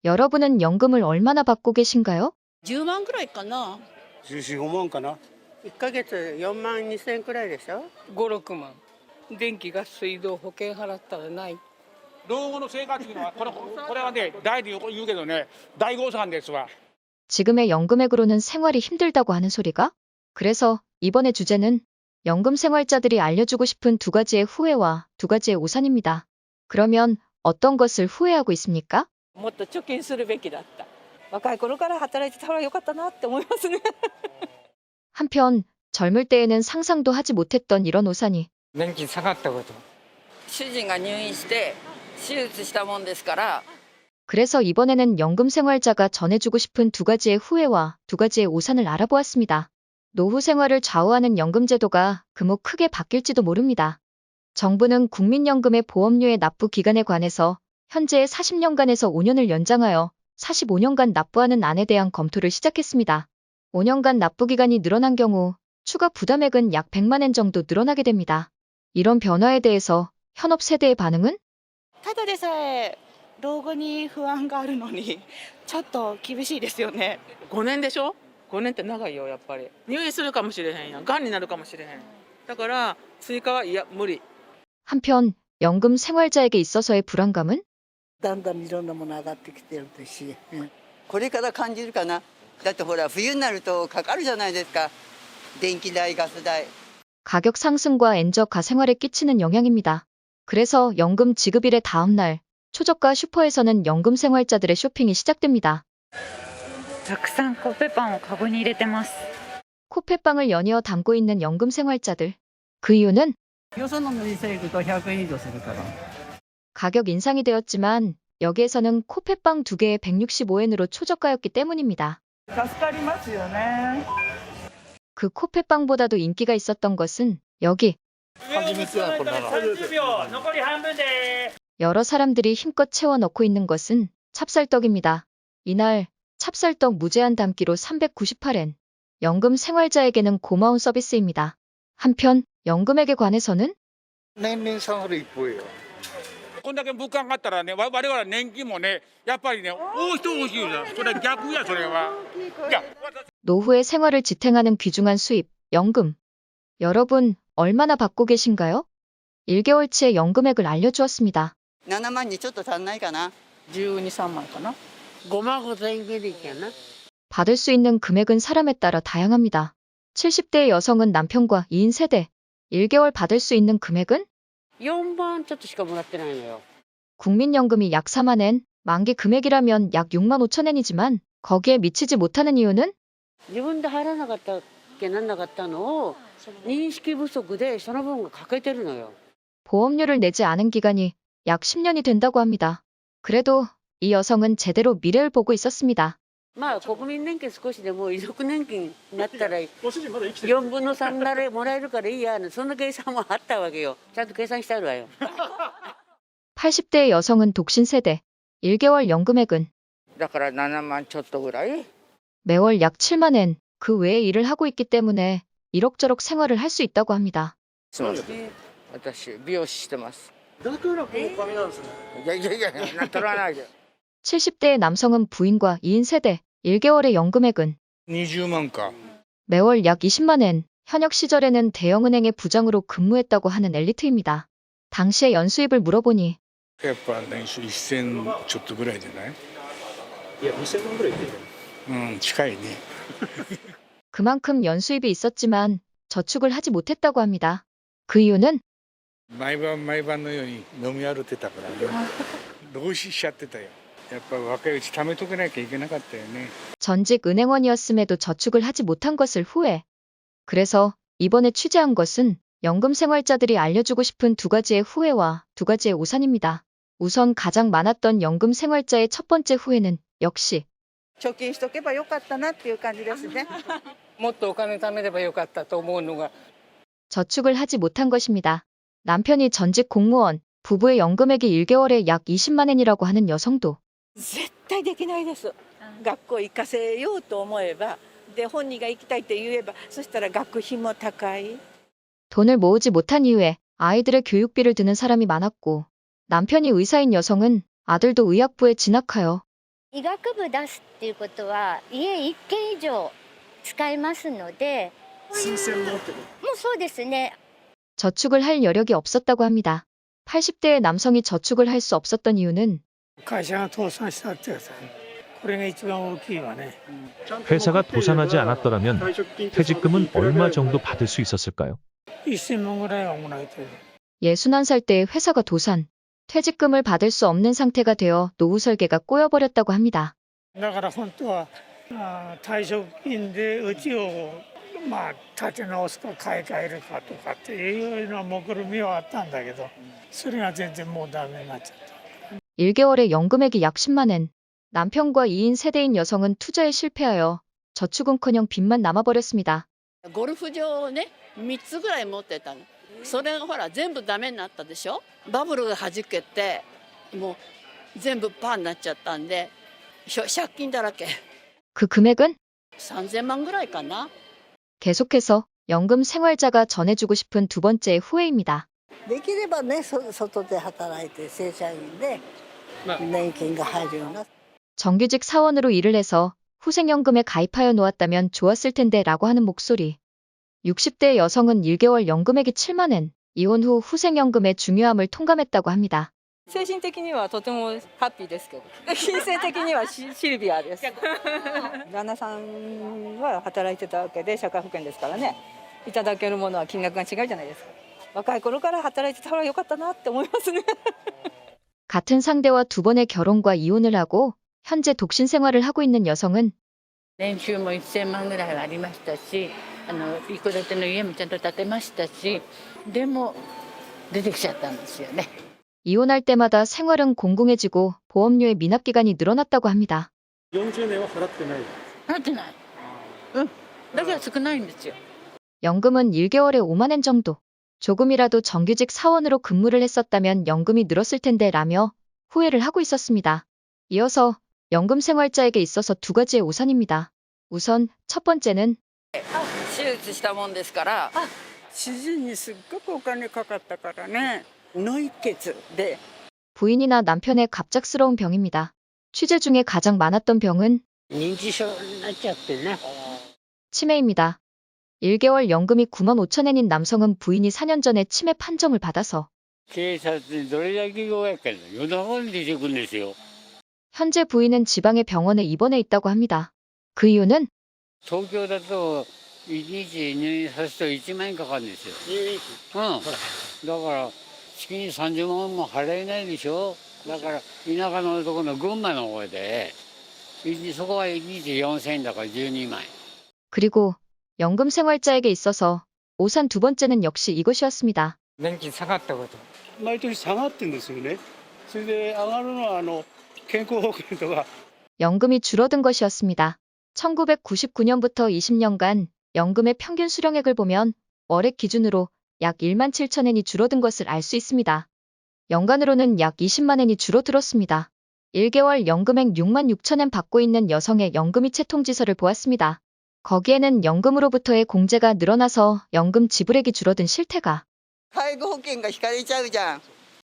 여러분은 연금을 얼마나 받고 계신가요? 10万くらいかな。14、5万かな。1ヶ月4万2千くらいでしょ。5、6万。電気、ガス、水道、保険払ったらない。老後の生活費のはこれはね、大で言うけどね、大誤算ですわ。 지금의 연금액으로는 생활이 힘들다고 하는 소리가? 그래서 이번의 주제는 연금 생활자들이 알려주고 싶은 두 가지의 후회와 두 가지의 오산입니다. 그러면 어떤 것을 후회하고 있습니까? もっと貯金するべきだった。若い頃から働いてたらよかったなって思いますね。 한편 젊을 때에는 상상도 하지 못했던 이런 오산이 年金下がったこと。主人が入院して手術したもんですから。 그래서 이번에는 연금 생활자가 전해주고 싶은 두 가지의 후회와 두 가지의 오산을 알아보았습니다. 노후 생활을 좌우하는 연금 제도가 금호 크게 바뀔지도 모릅니다. 정부는 국민연금의 보험료의 납부 기간에 관해서 현재의 40년간에서 5년을 연장하여 45년간 납부하는 안에 대한 검토를 시작했습니다. 5년간 납부 기간이 늘어난 경우 추가 부담액은 약 100만 엔 정도 늘어나게 됩니다. 이런 변화에 대해서 현업 세대의 반응은? ただでさえ老後に不安があるのにちょっと厳しいですよね。5年でしょ。5年って長いよやっぱり。入院するかもしれへんやん。がんになるかもしれへん。だから追加はいや無理。 한편 연금 생활자에게 있어서의 불안감은? だんだんいろんなもの上がってきてるし、これから感じるかな。だってほら冬になるとかかるじゃないですか。電気代、ガス代。 가격 상승과 엔저 가생활에 끼치는 영향입니다. 그래서 연금 지급일의 다음 날 초저가 슈퍼에서는 연금 생활자들의 쇼핑이 시작됩니다. たくさんコッペパンをカゴに入れてます。 코페빵을 연이어 담고 있는 연금 생활자들. 그 이유는 よその店行くと100円以上するから。 가격 인상이 되었지만 여기에서는 코페빵 2개에 165엔으로 초저가였기 때문입니다. 助かりますよね。 그 코페빵보다도 인기가 있었던 것은 여기 30秒、残り半分で 여러 사람들이 힘껏 채워 넣고 있는 것은 찹쌀떡입니다. 이날 찹쌀떡 무제한 담기로 398엔. 연금 생활자에게는 고마운 서비스입니다. 한편 연금액에 관해서는 年々下がる一方よ。こんだけ物価が上がったらね、我々年金もね、やっぱりね、多い人多いじゃん。それ逆や、それは。いや、 노후의 생활을 지탱하는 귀중한 수입, 연금. 여러분 얼마나 받고 계신가요? 1개월치의 연금액을 알려주었습니다. 7万にちょっと足んないかな。12、3万かな。5万5千円ぐらいかな。 받을 수 있는 금액은 사람에 따라 다양합니다. 70대의 여성은 남편과 2인 세대. 1개월 받을 수 있는 금액은? 4万ちょっとしかもらってないのよ。 국민연금이 약 4만 엔, 만기 금액이라면 약 6만 5천 엔이지만 거기에 미치지 못하는 이유는? 自分で入らなかったっけなんなかったのを認識不足でその分が欠けてるのよ。 보험료를 내지 않은 기간이 약 10년이 된다고 합니다. 그래도 이 여성은 제대로 미래를 보고 있었습니다. まあ国民年金少しでも遺族年金になったら4分の3なれもらえるからいいや、そんな計算もあったわけよ。ちゃんと計算してあるわよ。 80대의 여성은 독신 세대. 1개월 연금액은 だから7万ちょっとぐらい。 매월 약 7만 엔. 그 외에 일을 하고 있기 때문에 이럭저럭 생활을 할 수 있다고 합니다. 私美容師してます。だからこの髪なんですね。いやいやいや、取らないで。 70대의 남성은 부인과 2인 세대. 1개월의 연금액은 20万か。 매월 약 20만 엔. 현역 시절에는 대형은행의 부장으로 근무했다고 하는 엘리트입니다. 당시의 연수입을 물어보니 やっぱ年収1000ちょっとぐらいじゃない？いや、2000万ぐらいいってるよ。うん、近いね。 그만큼 연수입이 있었지만 저축을 하지 못했다고 합니다. 그 이유는 毎晩毎晩のように飲み歩いてたからね。浪費しちゃってたよ。やっぱ若いうち貯めとかなきゃいけなかったよね。 전직 은행원이었음에도 저축을 하지 못한 것을 후회. 그래서 이번에 취재한 것은 연금 생활자들이 알려주고 싶은 두 가지의 후회와 두 가지의 오산입니다. 우선 가장 많았던 연금 생활자의 첫 번째 후회는 역시 貯金しとけばよかったなっていう感じですね。もっとお金貯めればよかったと思うのが。 저축을 하지 못한 것입니다. 남편이 전직 공무원, 부부의 연금액이 1개월에 약 20만 엔이라고 하는 여성도 絶対できないです。学校行かせようと思えば、で本人が行きたいって言えば、そしたら学費も高い。 돈을 모으지 못한 이유에 아이들의 교육비를 드는 사람이 많았고 남편이 의사인 여성은 아들도 의학부에 진학하여 医学部出すっていうことは家1軒以上使いますのでもうそうですね。 저축을 할 여력이 없었다고 합니다. 80대의 남성이 저축을 할 수 없었던 이유는 会社が倒産したってやつこれが一番大きいわね 회사가 도산하지 않았더라면 퇴직금은 얼마 정도 받을 수 있었을까요? 1000만ぐらいはもらえてる 61살 때 회사가 도산, 퇴직금을 받을 수 없는 상태가 되어 노후 설계가 꼬여버렸다고 합니다. だから本当は退職金でうちを立て直すか買い替えるかとかっていうような目論見はあったんだけどそれが全然もうダメになっちゃった 1개월에 연금액이 약 10만 엔. 남편과 2인 세대인 여성은 투자에 실패하여 저축은커녕 빚만 남아버렸습니다. ゴルフ場をね3つぐらい持ってたの。それがほら全部ダメになったでしょ。バブルが弾けてもう全部パーになっちゃったんで借金だらけ。 그 금액은 3000万ぐらいかな。 계속해서 연금 생활자가 전해주고 싶은 두 번째 후회입니다. できればね、外で働いて正社員で年金が入るような。 정규직 사원으로 일을 해서 후생연금에 가입하여 놓았다면 좋았을 텐데 라고 하는 목소리. 60대 여성은 1개월 연금액이 7만 엔. 이혼 후 후생연금의 중요함을 통감했다고 합니다. 精神的にはとてもハッピーですけど金銭的にはシルビアです。旦那さんは働いてたわけで社会保険ですからね、いただけるものは金額が違うじゃないですか。若い頃から働いてた方が良かったなって思いますね。 같은 상대와 두 번의 결혼과 이혼을 하고 현재 독신 생활을 하고 있는 여성은 年収も1000万ぐらいはありましたし、一戸建ての家もちゃんと建てましたし、でも出てきちゃったんですよね。 이혼할 때마다 생활은 공공해지고 보험료의 미납 기간이 늘어났다고 합니다. 40年は払ってない払ってない。だから少ないんですよ。 연금은 1개월에 5만 엔 정도. 조금이라도 정규직 사원으로 근무를 했었다면 연금이 늘었을 텐데 라며 후회를 하고 있었습니다. 이어서 연금 생활자에게 있어서 두 가지의 오산입니다. 우선 첫 번째는 手術したもんですから主人にすっごくお金かかったからね。脳溢血で 부인이나 남편의 갑작스러운 병입니다. 취재 중에 가장 많았던 병은 認知症になっちゃってね。 치매입니다. 1개월 연금이 9만 5천 엔인 남성은 부인이 4년 전에 치매 판정을 받아서 警察にどれだけ弱いかね、夜中に出てくるんですよ。 현재 부인은 지방의 병원에 입원해 있다고 합니다. 그 이유는 東京だと1日入院させると1万円かかるんですよ。だから月に30万も払えないでしょ。だから田舎のところの群馬の方でそこは1日4000円だから12万円。 그리고 연금 생활자에게 있어서 오산 두 번째는 역시 이것이었습니다. 年金下がったこと毎年下がってるんですよね。それで上がるのは健康保険とか 연금이 줄어든 것이었습니다. 1999년부터 20년간 연금의 평균 수령액을 보면 월액 기준으로 약 1만 7천 엔이 줄어든 것을 알 수 있습니다. 연간으로는 약 20만 엔이 줄어들었습니다. 1개월 연금액 6만 6천 엔 받고 있는 여성의 연금이체 통지서를 보았습니다. 거기에는 연금으로부터의 공제가 늘어나서 연금 지불액이 줄어든 실태가 介護保険が引かれちゃうじゃん。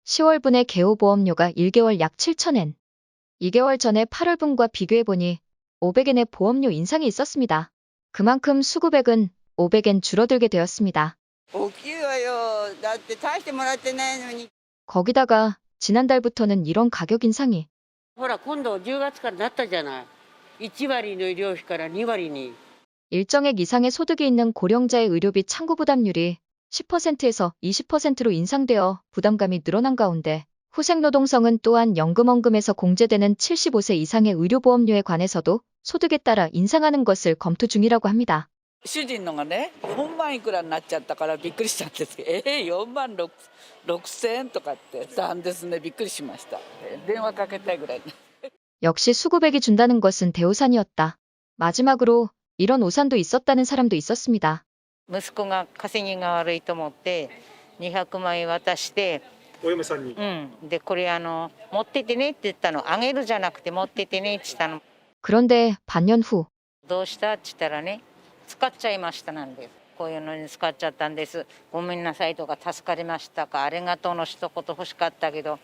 10월분의 개호보험료가 1개월 약 7천 엔. 2개월 전에 8월분과 비교해보니 500엔의 보험료 인상이 있었습니다. 그만큼 수급액은 500엔 줄어들게 되었습니다. 大きいわよ。だって大してもらってないのに。 거기다가 지난달부터는 이런 가격 인상이 ほら今度10月からなったじゃない。1割の医療費から2割に。 일정액 이상의 소득이 있는 고령자의 의료비 창구 부담률이 10%에서 20%로 인상되어 부담감이 늘어난 가운데 후생노동성은 또한 연금원금에서 공제되는 75세 이상의 의료보험료에 관해서도 소득에 따라 인상하는 것을 검토 중이라고 합니다. 主人のがね4万いくらになっちゃったからびっくりしたんですけど4万6,000円とかってたんですね。びっくりしました。電話かけたいぐらい。 역시 수급액이 준다는 것은 대우산이었다. 마지막으로 이런 오산도 있었다는 사람도 있었습니다. 息子が稼ぎが悪いと思って200万円渡してお嫁さんにでこれ持っててねって言ったの。あげるじゃなくて持っててねって言ったの。 그런데 반년 후 どうしたって言ったらね、使っちゃいましたなんです。こういうのに使っちゃったんです。ごめんなさいとか助かりましたかありがとうの一言欲しかったけど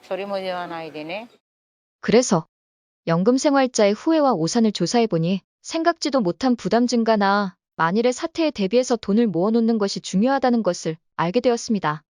それも言わないでね。 그래서 연금생활자의 후회와 오산을 조사해보니 생각지도 못한 부담 증가나 만일의 사태에 대비해서 돈을 모아놓는 것이 중요하다는 것을 알게 되었습니다.